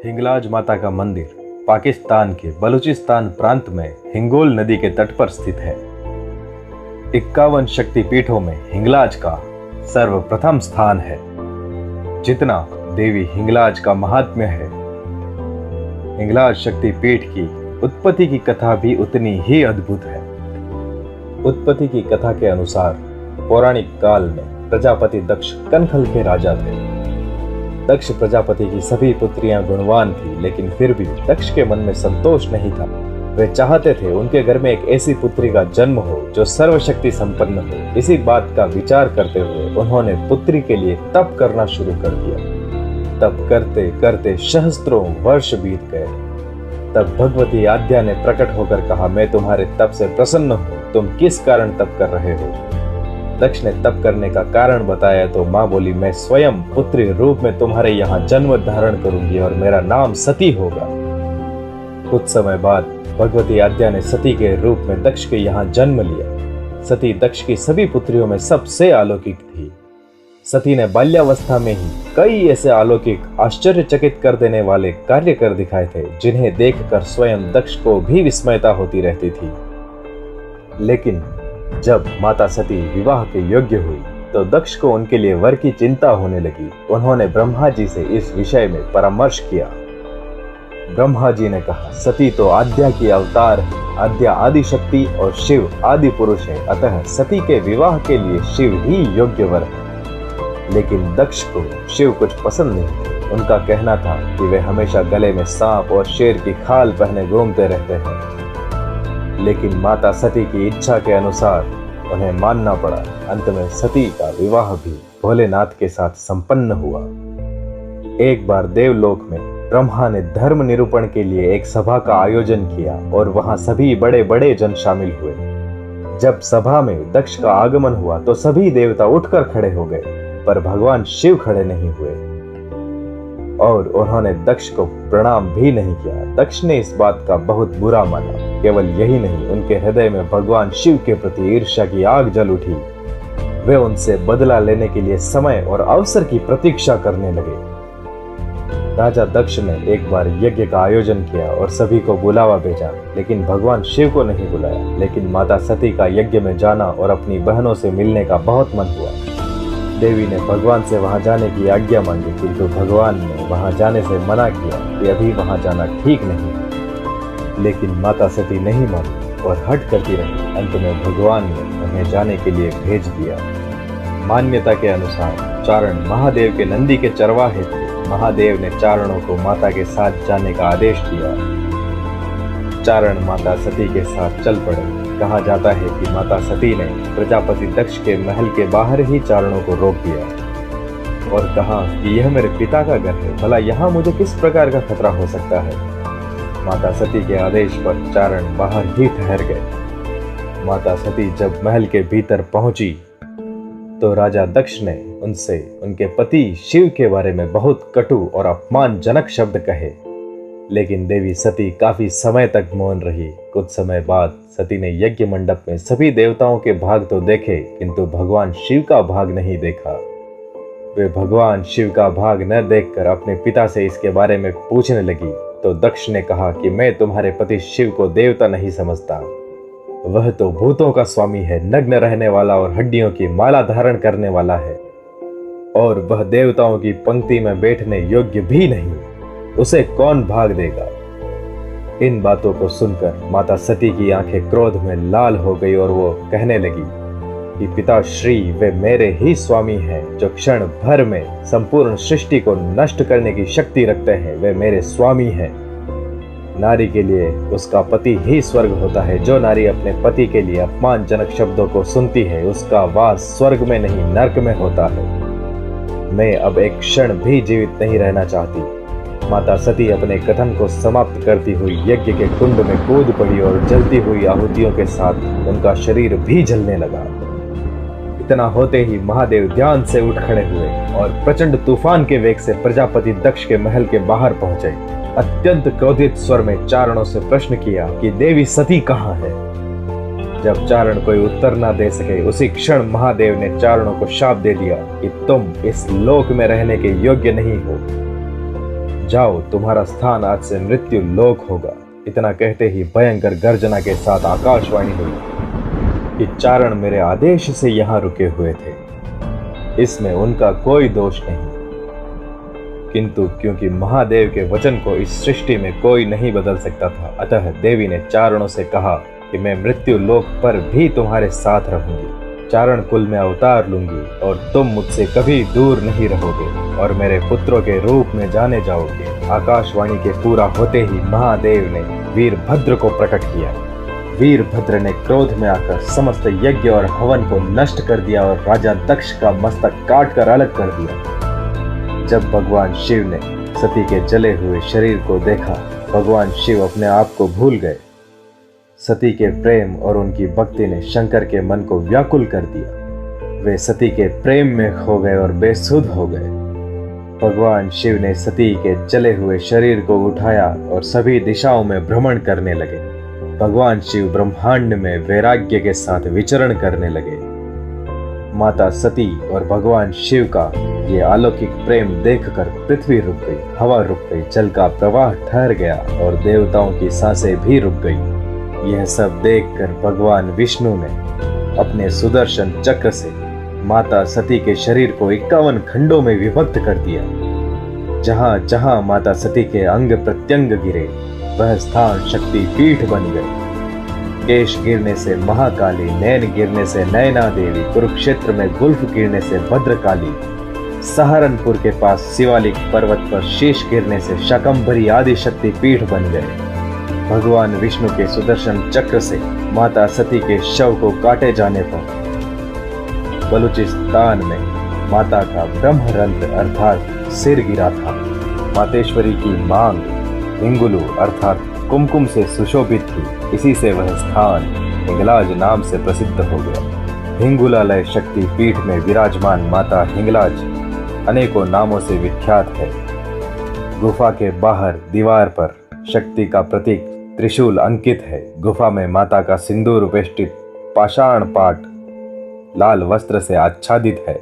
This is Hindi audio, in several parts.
हिंगलाज माता का मंदिर पाकिस्तान के बलूचिस्तान प्रांत में हिंगोल नदी के तट पर स्थित है। 51 शक्तिपीठों में हिंगलाज का सर्वप्रथम स्थान है। जितना देवी हिंगलाज का महात्म्य है, हिंगलाज शक्तिपीठ की उत्पत्ति की कथा भी उतनी ही अद्भुत है। उत्पत्ति की कथा के अनुसार पौराणिक काल में प्रजापति दक्ष कनखल के राजा थे। दक्ष प्रजापति की सभी पुत्रियां गुणवान थी, लेकिन फिर भी दक्ष के मन में संतोष नहीं था। वे चाहते थे उनके घर में एक ऐसी पुत्री का जन्म हो जो सर्वशक्ति संपन्न हो। इसी बात का विचार करते हुए उन्होंने पुत्री के लिए तप करना शुरू कर दिया। तप करते करते सहस्त्रों वर्ष बीत गए। तब भगवती आद्या ने प्रकट होकर कहा, मैं तुम्हारे तप से प्रसन्न हूँ, तुम किस कारण तप कर रहे हो? दक्ष ने तप करने का कारण बताया तो माँ बोली, मैं स्वयं पुत्री रूप में तुम्हारे यहाँ जन्म धारण करूंगी और मेरा नाम सती होगा। कुछ समय बाद भगवती आद्या ने सती के रूप में दक्ष के यहाँ जन्म लिया। सती दक्ष की सभी पुत्रियों में सबसे अलौकिक थी। सती ने बाल्यावस्था में ही कई ऐसे अलौकिक आश्चर्यचकित कर देने वाले कार्य कर दिखाए थे, जिन्हें देखकर स्वयं दक्ष को भी विस्मयता होती रहती थी। लेकिन जब माता सती विवाह के योग्य हुई तो दक्ष को उनके लिए वर की चिंता होने लगी। उन्होंने ब्रह्मा जी से इस विषय में परामर्श किया। ब्रह्मा जी ने कहा, सती तो आद्या की अवतार है। आद्या आदि शक्ति और शिव आदि पुरुष है, अतः सती के विवाह के लिए शिव ही योग्य वर है। लेकिन दक्ष को शिव कुछ पसंद नहीं थे। उनका कहना था कि वे हमेशा गले में सांप और शेर की खाल पहने घूमते रहते हैं। लेकिन माता सती की इच्छा के अनुसार उन्हें मानना पड़ा। अंत में सती का विवाह भी भोलेनाथ के साथ संपन्न हुआ। एक बार देवलोक में ब्रह्मा ने धर्म निरूपण के लिए एक सभा का आयोजन किया और वहां सभी बड़े बड़े जन शामिल हुए। जब सभा में दक्ष का आगमन हुआ तो सभी देवता उठकर खड़े हो गए, पर भगवान शिव खड़े नहीं हुए और उन्होंने दक्ष को प्रणाम भी नहीं किया। दक्ष ने इस बात का बहुत बुरा माना। केवल यही नहीं, उनके हृदय में भगवान शिव के प्रति ईर्ष्या की आग जल उठी। वे उनसे बदला लेने के लिए समय और अवसर की प्रतीक्षा करने लगे। राजा दक्ष ने एक बार यज्ञ का आयोजन किया और सभी को बुलावा भेजा, लेकिन भगवान शिव को नहीं बुलाया। लेकिन माता सती का यज्ञ में जाना और अपनी बहनों से मिलने का बहुत मन हुआ। देवी ने भगवान से वहां जाने की आज्ञा मांगी, किंतु भगवान ने वहां जाने से मना किया कि अभी वहां जाना ठीक नहीं। लेकिन माता सती नहीं मानी और हट करती रही। अंत में भगवान ने उन्हें जाने के लिए भेज दिया। मान्यता के अनुसार चारण महादेव के नंदी के चरवाहे थे। महादेव ने चारणों को माता के साथ जाने का आदेश दिया। चारण माता सती के साथ चल पड़े। कहा जाता है कि माता सती ने प्रजापति दक्ष के महल के बाहर ही चारणों को रोक दिया और कहा कि यह मेरे पिता का घर है, भला यहाँ मुझे किस प्रकार का खतरा हो सकता है। माता सती के आदेश पर चारण बाहर ही ठहर गए। माता सती जब महल के भीतर पहुंची तो राजा दक्ष ने उनसे उनके पति शिव के बारे में बहुत कटु और अपमानजनक शब्द कहे। लेकिन देवी सती काफी समय तक मौन रही। कुछ समय बाद सती ने यज्ञ मंडप में सभी देवताओं के भाग तो देखे, किंतु भगवान शिव का भाग नहीं देखा। वे भगवान शिव का भाग न देखकर अपने पिता से इसके बारे में पूछने लगी तो दक्ष ने कहा कि मैं तुम्हारे पति शिव को देवता नहीं समझता। वह तो भूतों का स्वामी है, नग्न रहने वाला और हड्डियों की माला धारण करने वाला है, और वह देवताओं की पंक्ति में बैठने योग्य भी नहीं। उसे कौन भाग देगा? इन बातों को सुनकर माता सती की आंखें क्रोध में लाल हो गई और वो कहने लगी कि पिताश्री, वे मेरे ही स्वामी हैं, जो क्षण भर में संपूर्ण सृष्टि को नष्ट करने की शक्ति रखते हैं। वे मेरे स्वामी हैं। नारी के लिए उसका पति ही स्वर्ग होता है। जो नारी अपने पति के लिए अपमानजनक शब्दों को सुनती है, उसका वास स्वर्ग में नहीं नरक में होता है। मैं अब एक क्षण भी जीवित नहीं रहना चाहती। माता सती अपने कथन को समाप्त करती हुई यज्ञ के कुंड में कूद पड़ी और जलती हुई आहुतियों के साथ उनका शरीर भी जलने लगा। इतना होते ही महादेव ध्यान से उठ खड़े हुए और प्रचंड तूफान के वेग से प्रजापति दक्ष के महल के बाहर पहुंचे। अत्यंत क्रोधित स्वर में चारणों से प्रश्न किया कि देवी सती कहाँ है। जब चारण कोई उत्तर न दे सके, उसी क्षण महादेव ने चारणों को शाप दे दिया कि तुम इस लोक में रहने के योग्य नहीं हो। जाओ, तुम्हारा स्थान आज से मृत्यु लोक होगा। इतना कहते ही भयंकर गर्जना के साथ आकाशवाणी हुई कि चारण मेरे आदेश से यहाँ रुके हुए थे, इसमें उनका कोई दोष नहीं। किंतु क्योंकि महादेव के वचन को इस सृष्टि में कोई नहीं बदल सकता था, अतः देवी ने चारणों से कहा कि मैं मृत्यु लोक पर भी तुम्हारे साथ रहूंगी, चारण कुल में अवतार लूंगी और तुम मुझसे कभी दूर नहीं रहोगे और मेरे पुत्रों के रूप में जाने जाओगे। आकाशवाणी के पूरा होते ही महादेव ने वीरभद्र को प्रकट किया। वीरभद्र ने क्रोध में आकर समस्त यज्ञ और हवन को नष्ट कर दिया और राजा दक्ष का मस्तक काट कर अलग कर दिया। जब भगवान शिव ने सती के जले हुए शरीर को देखा, भगवान शिव अपने आप को भूल गए। सती के प्रेम और उनकी भक्ति ने शंकर के मन को व्याकुल कर दिया। वे सती के प्रेम में खो गए और बेसुध हो गए। भगवान शिव ने सती के जले हुए शरीर को उठाया और सभी दिशाओं में भ्रमण करने लगे। भगवान शिव ब्रह्मांड में वैराग्य के साथ विचरण करने लगे। माता सती और भगवान शिव का ये अलौकिक प्रेम देखकर पृथ्वी रुक गई, हवा रुक गई, जल का प्रवाह ठहर गया और देवताओं की सांसें भी रुक गई। यह सब देखकर भगवान विष्णु ने अपने सुदर्शन चक्र से माता सती के शरीर को 51 खंडों में विभक्त कर दिया। जहां जहां माता सती के अंग प्रत्यंग गिरे, वह स्थान शक्ति पीठ बन गए। केश गिरने से महाकाली, नैन गिरने से नैना देवी, कुरुक्षेत्र में गुल्फ गिरने से भद्रकाली, सहारनपुर के पास शिवालिक पर्वत पर शीश गिरने से शाकंभरी आदि शक्ति पीठ बन गए। भगवान विष्णु के सुदर्शन चक्र से माता सती के शव को काटे जाने पर बलूचिस्तान में माता का ब्रह्मरंध्र अर्थात सिर गिरा था। मातेश्वरी की मांग हिंगुलू अर्थात कुमकुम से सुशोभित थी, इसी से वह स्थान हिंगलाज नाम से प्रसिद्ध हो गया। हिंगुलालय शक्ति पीठ में विराजमान माता हिंगलाज अनेकों नामों से विख्यात है। गुफा के बाहर दीवार पर शक्ति का प्रतीक त्रिशूल अंकित है। गुफा में माता का सिंदूर वेष्टित पाषाण पाट लाल वस्त्र से आच्छादित है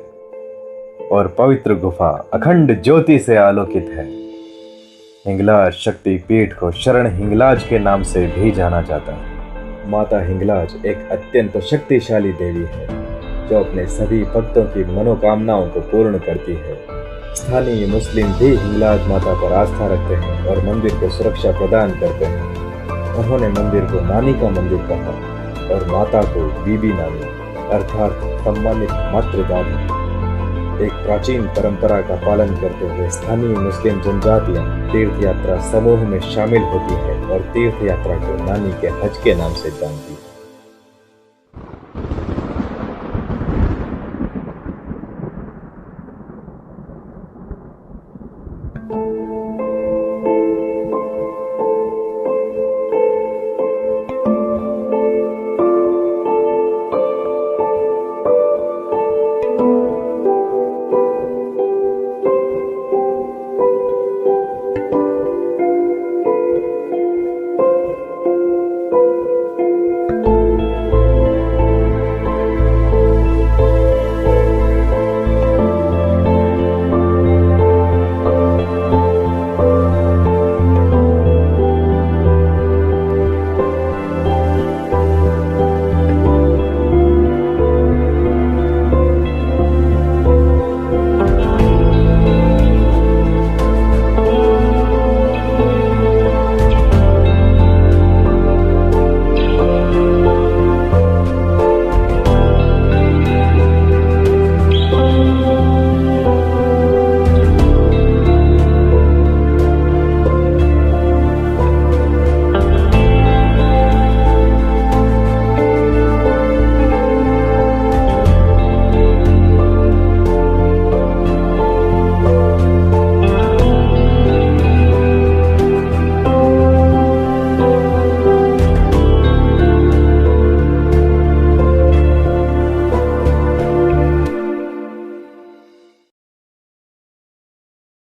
और पवित्र गुफा अखंड ज्योति से आलोकित है। हिंगलाज शक्ति पीठ को शरण हिंगलाज के नाम से भी जाना जाता है। माता हिंगलाज एक अत्यंत शक्तिशाली देवी है जो अपने सभी भक्तों की मनोकामनाओं को पूर्ण करती है। स्थानीय मुस्लिम भी हिंगलाज माता पर आस्था रखते हैं और मंदिर को सुरक्षा प्रदान करते हैं। उन्होंने मंदिर को नानी का मंदिर कहा और माता को बीबी नानी अर्थात सम्मानित मातृदादी। एक प्राचीन परंपरा का पालन करते हुए स्थानीय मुस्लिम जनजातियां तीर्थ यात्रा समूह में शामिल होती है और तीर्थ यात्रा को नानी के हज के नाम से जानती है।